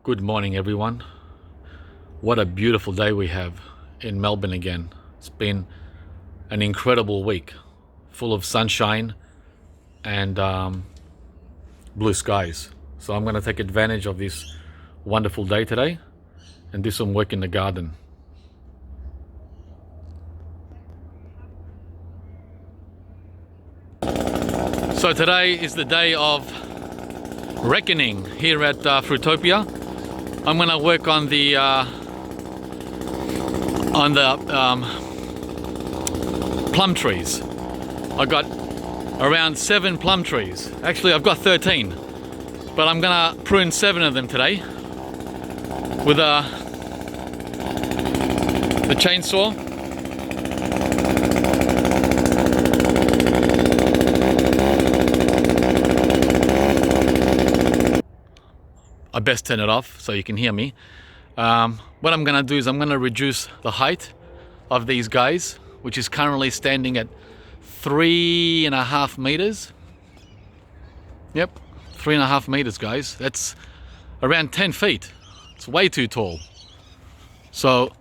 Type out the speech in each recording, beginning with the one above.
Good morning, everyone. What a beautiful day we have in Melbourne again. It's been an incredible week, full of sunshine and blue skies. So I'm going to take advantage of this wonderful day today and do some work in the garden. So today is the day of reckoning here at Fruitopia. I'm going to work on the plum trees. I got around 7 plum trees. Actually, I've got 13, but I'm going to prune 7 of them today with the chainsaw. I best turn it off so you can hear me. What I'm gonna do is I'm gonna reduce the height of these guys, which is currently standing at 3.5 meters. Yep, 3.5 meters, guys. That's around 10 feet. It's way too tall. So,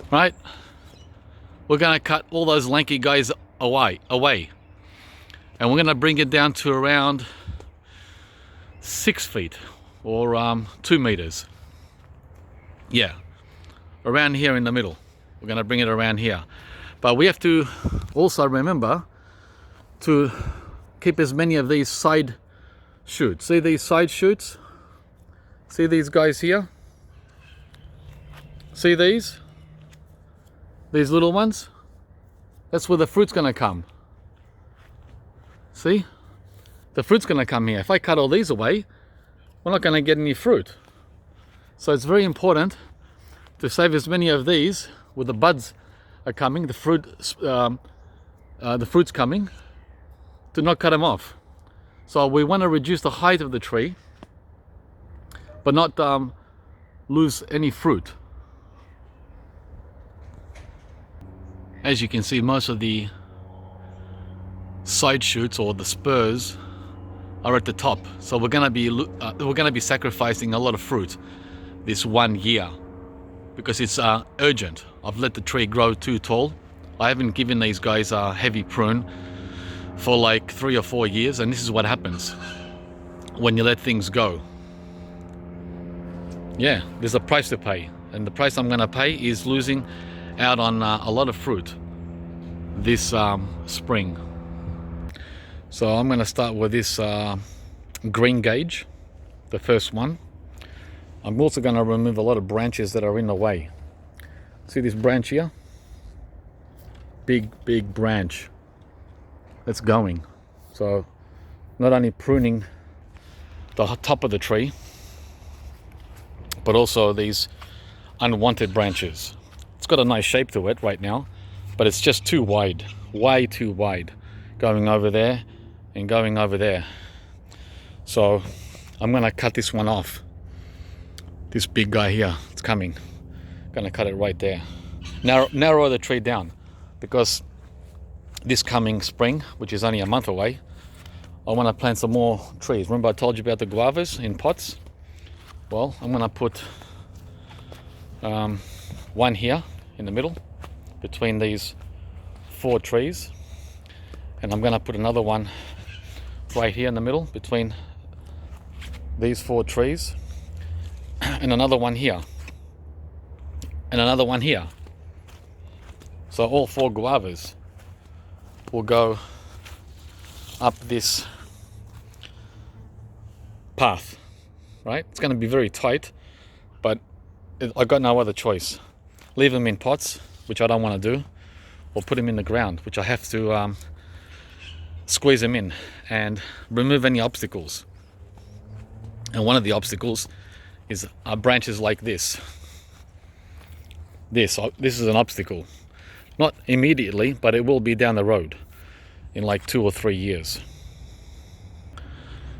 right, we're gonna cut all those lanky guys away. And we're gonna bring it down to around 6 feet or 2 meters. Yeah, around here in the middle. We're going to bring it around here. But we have to also remember to keep as many of these side shoots. See these side shoots? See these guys here? See these? These little ones? That's where the fruit's going to come. See? The fruit's going to come here. If I cut all these away, we're not going to get any fruit. So it's very important to save as many of these where the buds are coming, the fruit's coming, to not cut them off. So we want to reduce the height of the tree, but not lose any fruit. As you can see, most of the side shoots or the spurs are at the top, so we're gonna be sacrificing a lot of fruit this 1 year because it's urgent. I've let the tree grow too tall. I haven't given these guys a heavy prune for like 3 or 4 years, and this is what happens when you let things go. Yeah, there's a price to pay, and the price I'm gonna pay is losing out on a lot of fruit this spring. So I'm going to start with this green gauge, the first one. I'm also going to remove a lot of branches that are in the way. See this branch here? Big branch that's going. So not only pruning the top of the tree, but also these unwanted branches. It's got a nice shape to it right now, but it's just too wide, way too wide, going over there and going over there. So I'm gonna cut this one off. This big guy here, it's coming. Gonna cut it right there. Narrow the tree down, because this coming spring, which is only a month away, I want to plant some more trees. Remember I told you about the guavas in pots? Well, I'm gonna put one here in the middle between these 4 trees, and I'm gonna put another one right here in the middle between these 4 trees, and another one here, and another one here. So all 4 guavas will go up this path, right? It's going to be very tight, but I got no other choice. Leave them in pots, which I don't want to do, or put them in the ground, which I have to squeeze them in and remove any obstacles. And one of the obstacles is branches like this. This is an obstacle. Not immediately, but it will be down the road in like 2 or 3 years.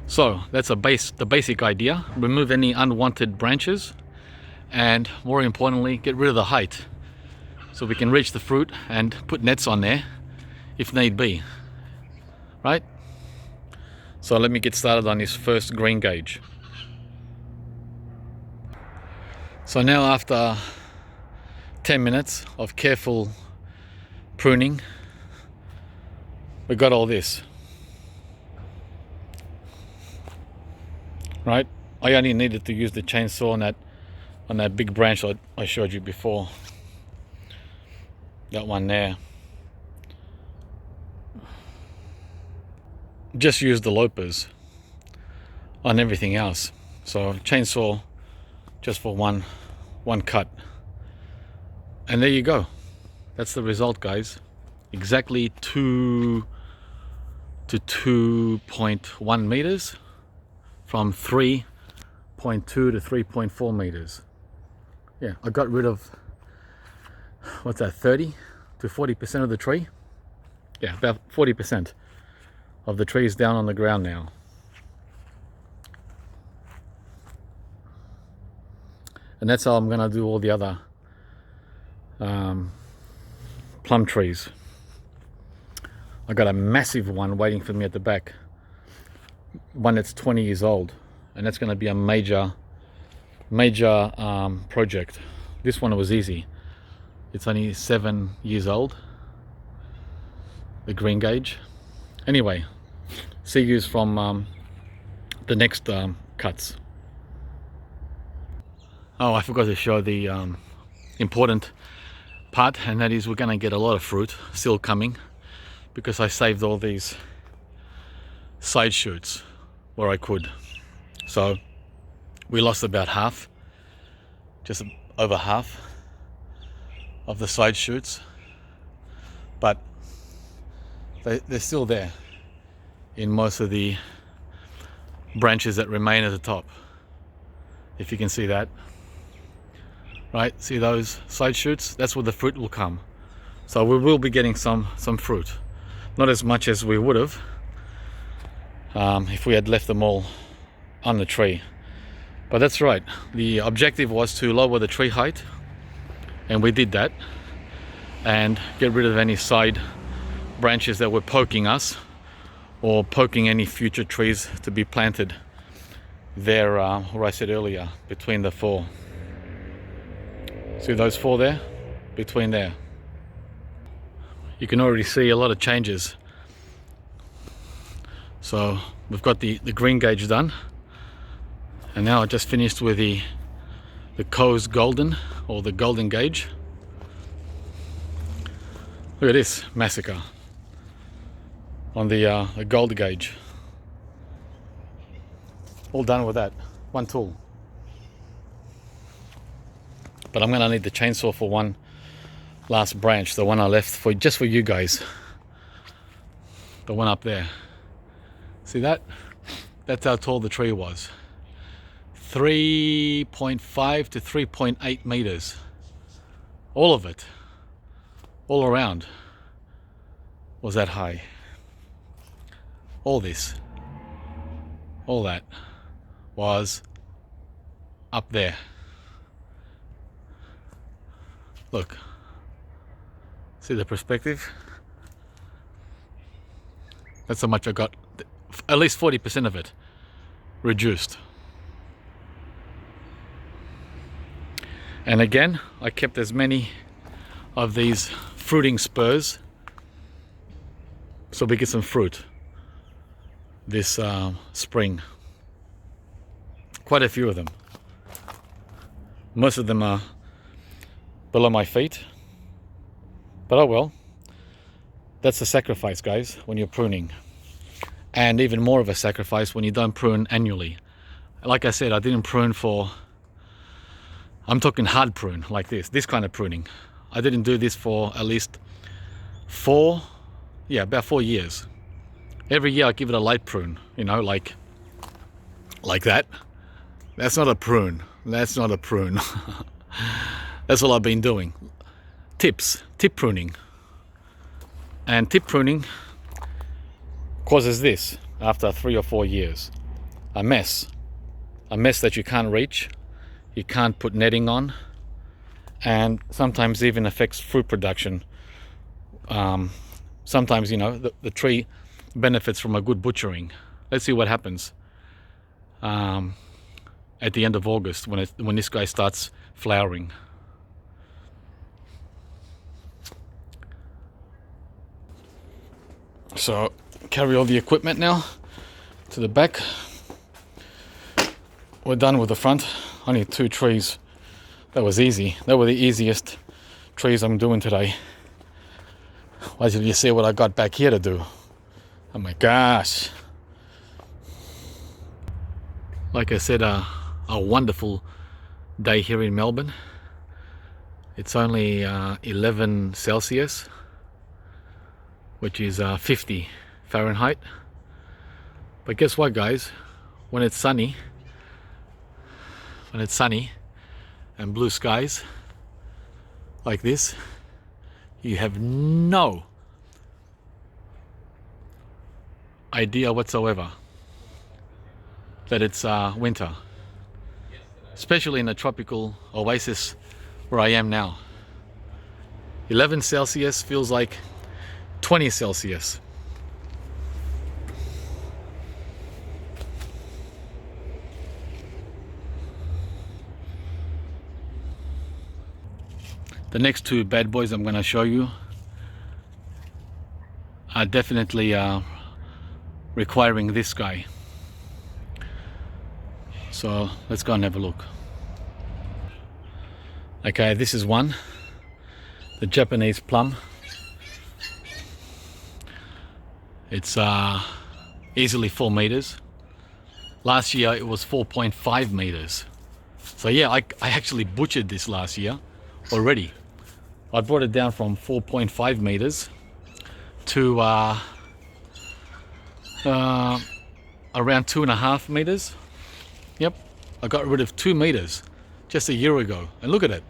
So that's the basic idea. Remove any unwanted branches, and more importantly, get rid of the height so we can reach the fruit and put nets on there if need be. Right? So let me get started on this first green gauge. So now after 10 minutes of careful pruning, we got all this. Right? I only needed to use the chainsaw on that big branch I showed you before. That one there. Just use the lopers on everything else. So chainsaw just for one cut. And there you go. That's the result, guys. Exactly 2 to 2.1 meters from 3.2 to 3.4 meters. Yeah, I got rid of, what's that, 30 to 40% of the tree? Yeah, about 40% of the trees down on the ground now. And that's how I'm gonna do all the other plum trees. I got a massive one waiting for me at the back, one that's 20 years old, and that's gonna be a major project. This one was easy. It's only 7 years old, the green gauge. Anyway, see yous from the next cuts. Oh, I forgot to show the important part, and that is we're going to get a lot of fruit still coming, because I saved all these side shoots where I could. So we lost about half, just over half of the side shoots, but they're still there in most of the branches that remain at the top, if you can see that. Right, see those side shoots? That's where the fruit will come. So we will be getting some fruit. Not as much as we would have if we had left them all on the tree. But that's right, the objective was to lower the tree height, and we did that, and get rid of any side branches that were poking us or poking any future trees to be planted there, where I said earlier, between the 4. See those 4 there? Between there. You can already see a lot of changes. So we've got the green gauge done, and now I just finished with the Coe's golden, or the golden gauge. Look at this massacre on the gold gauge. All done with that, one tool. But I'm gonna need the chainsaw for one last branch, the one I left for just for you guys. The one up there. See that? That's how tall the tree was. 3.5 to 3.8 meters. All of it, all around, was that high. All this, all that was up there. Look, see the perspective? That's how much I got, at least 40% of it reduced. And again, I kept as many of these fruiting spurs so we get some fruit this spring. Quite a few of them. Most of them are below my feet, but oh well. That's a sacrifice, guys, when you're pruning, and even more of a sacrifice when you don't prune annually. Like I said, I didn't prune for, I'm talking hard prune, like this kind of pruning. I didn't do this for at least about 4 years. Every year I give it a light prune, you know, like that. That's not a prune. That's not a prune. That's all I've been doing. Tip pruning. And tip pruning causes this after 3 or 4 years. A mess that you can't reach, you can't put netting on, and sometimes even affects fruit production. Sometimes, you know, the tree benefits from a good butchering. Let's see what happens. at the end of August when this guy starts flowering. So carry all the equipment now to the back. We're done with the front. Only 2 trees. That was easy. That were the easiest trees I'm doing today. Why did you see what I got back here to do? Oh my gosh. Like I said, a wonderful day here in Melbourne. It's only 11 Celsius, which is 50 Fahrenheit. But guess what, guys? When it's sunny and blue skies like this, you have no idea whatsoever that it's winter, especially in a tropical oasis where I am now. 11 Celsius feels like 20 Celsius. The next 2 bad boys I'm going to show you are definitely requiring this guy. So let's go and have a look. Okay, this is one, the Japanese plum. It's easily 4 meters. Last year it was 4.5 meters. So yeah, I actually butchered this last year already. I brought it down from 4.5 meters to around 2.5 meters. Yep, I got rid of 2 meters just a year ago, and look at it.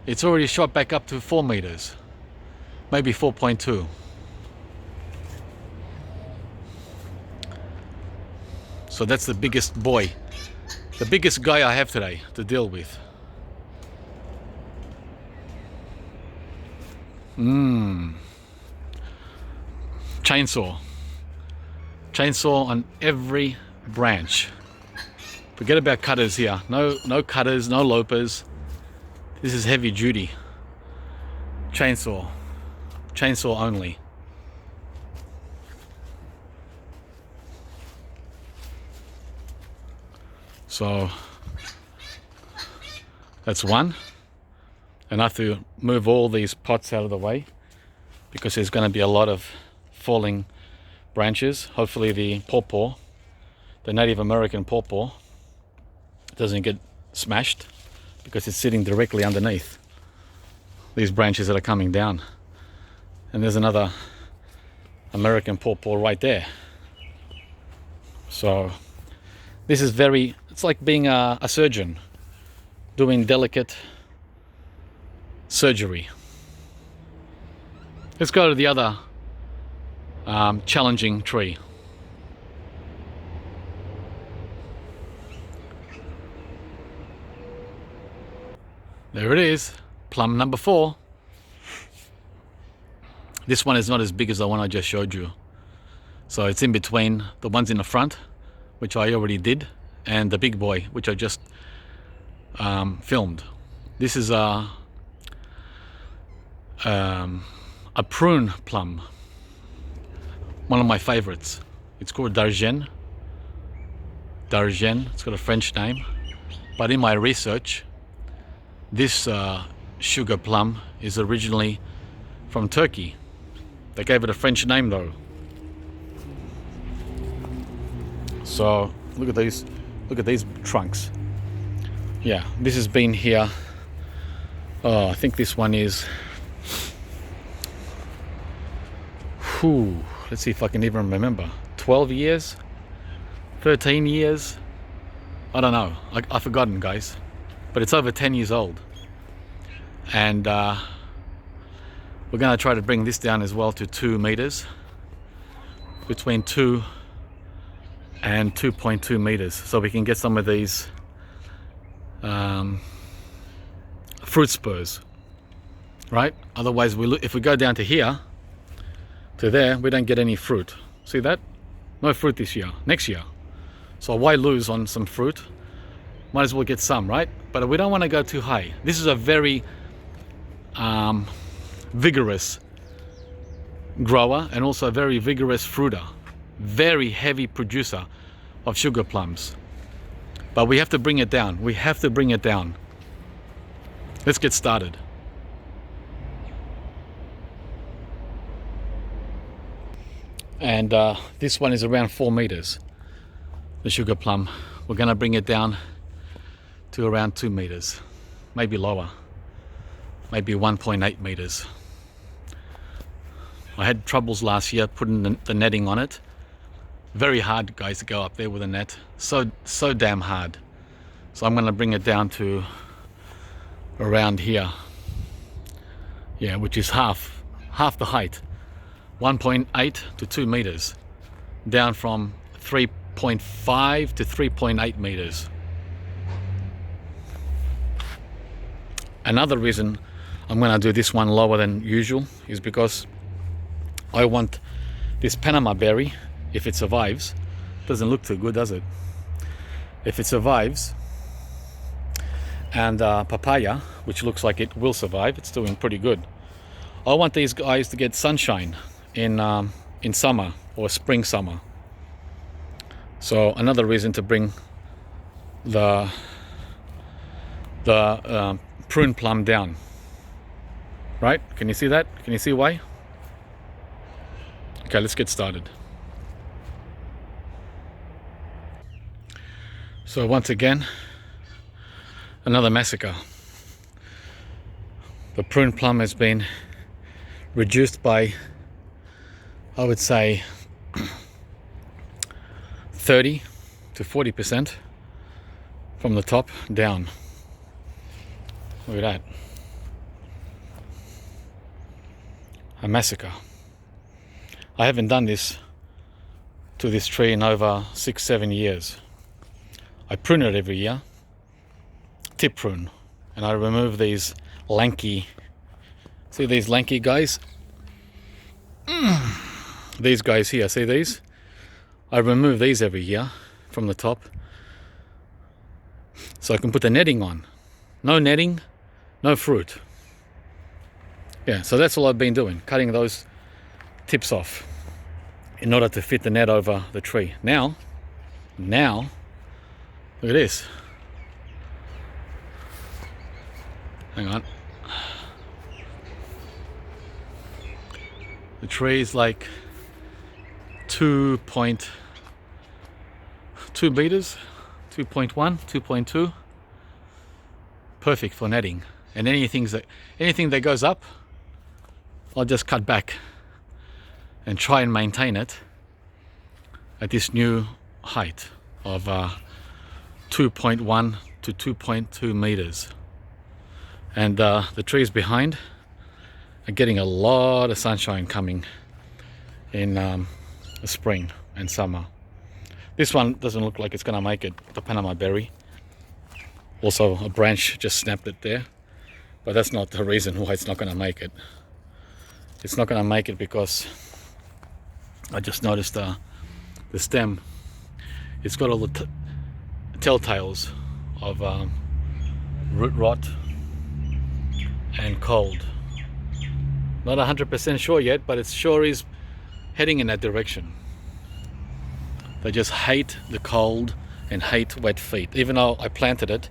It's already shot back up to 4 meters, maybe 4.2. So that's the biggest boy, the biggest guy I have today to deal with. Chainsaw on every branch. Forget about cutters here. No cutters, no lopers. This is heavy duty. Chainsaw only. So that's one. And I have to move all these pots out of the way because there's going to be a lot of falling branches. Hopefully the pawpaw, the Native American pawpaw, doesn't get smashed because it's sitting directly underneath these branches that are coming down. And there's another American pawpaw right there. So this is it's like being a surgeon doing delicate surgery. Let's go to the other challenging tree. There it is, plum number 4. This one is not as big as the one I just showed you. So it's in between the ones in the front, which I already did, and the big boy, which I just filmed. This is a prune plum, one of my favorites. It's called Darjen. It's got a French name, but in my research, this sugar plum is originally from Turkey. They gave it a French name though. So look at these trunks. Yeah, this has been here. Oh, I think this one is, let's see if I can even remember. 12 years? 13 years? I don't know. I've forgotten, guys. But it's over 10 years old. And we're going to try to bring this down as well to 2 meters. Between 2 and 2.2 meters. So we can get some of these fruit spurs. Right? Otherwise, if we go down to here, to there, we don't get any fruit. See that? No fruit this year. Next year. So why lose on some fruit Might as well get some, right? But we don't want to go too high. This is a very vigorous grower and also a very vigorous fruiter. Very heavy producer of sugar plums. But we have to bring it down. We have to bring it down. Let's get started. And this one is around 4 meters, the sugar plum. We're going to bring it down to around 2 meters, maybe lower, maybe 1.8 meters. I had troubles last year putting the netting on it. Very hard, guys, to go up there with a net. So damn hard. So I'm going to bring it down to around here. Yeah, which is half the height. 1.8 to 2 meters, down from 3.5 to 3.8 meters. Another reason I'm going to do this one lower than usual is because I want this Panama berry, if it survives, doesn't look too good, does it? If it survives, and papaya, which looks like it will survive, it's doing pretty good. I want these guys to get sunshine in summer or spring summer. So another reason to bring the prune plum down, right? Can you see that? Can you see why? Okay, let's get started. So once again, another massacre. The prune plum has been reduced by, I would say, 30 to 40% from the top down. Look at that. A massacre. I haven't done this to this tree in over 6-7 years. I prune it every year, tip prune, and I remove these lanky, see these lanky guys? These guys here, see these? I remove these every year from the top so I can put the netting on. No netting, no fruit. Yeah, so that's all I've been doing, cutting those tips off in order to fit the net over the tree. Now, look at this. Hang on. The tree is like 2.2 meters, 2.1, 2.2. Perfect for netting. And anything that goes up, I'll just cut back and try and maintain it at this new height of 2.1 to 2.2 meters. And the trees behind are getting a lot of sunshine coming in the spring and summer. This one doesn't look like it's going to make it, the Panama berry. Also, a branch just snapped it there, but that's not the reason why it's not going to make it. It's not going to make it because I just noticed the stem. It's got all the telltales of root rot and cold. Not 100% sure yet, but it sure is heading in that direction. They just hate the cold and hate wet feet, even though I planted it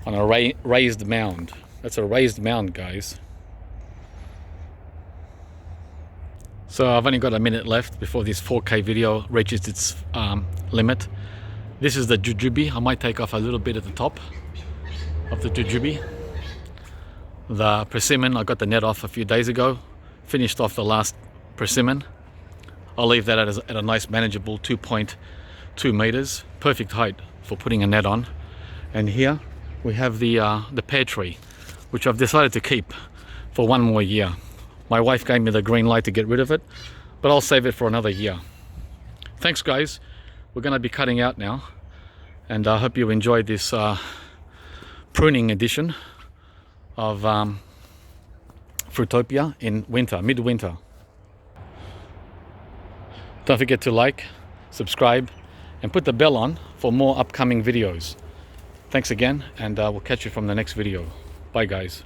on a raised mound. That's a raised mound, guys. So I've only got a minute left before this 4K video reaches its limit. This is the jujube. I might take off a little bit at the top of the jujube. The persimmon, I got the net off a few days ago. Finished off the last persimmon. I'll leave that at a nice manageable 2.2 meters. Perfect height for putting a net on. And here we have the pear tree, which I've decided to keep for 1 more year. My wife gave me the green light to get rid of it, but I'll save it for another year. Thanks, guys. We're going to be cutting out now, and I hope you enjoyed this pruning edition of Fruitopia in winter, midwinter. Don't forget to like, subscribe, and put the bell on for more upcoming videos. Thanks again, and we'll catch you from the next video. Bye guys.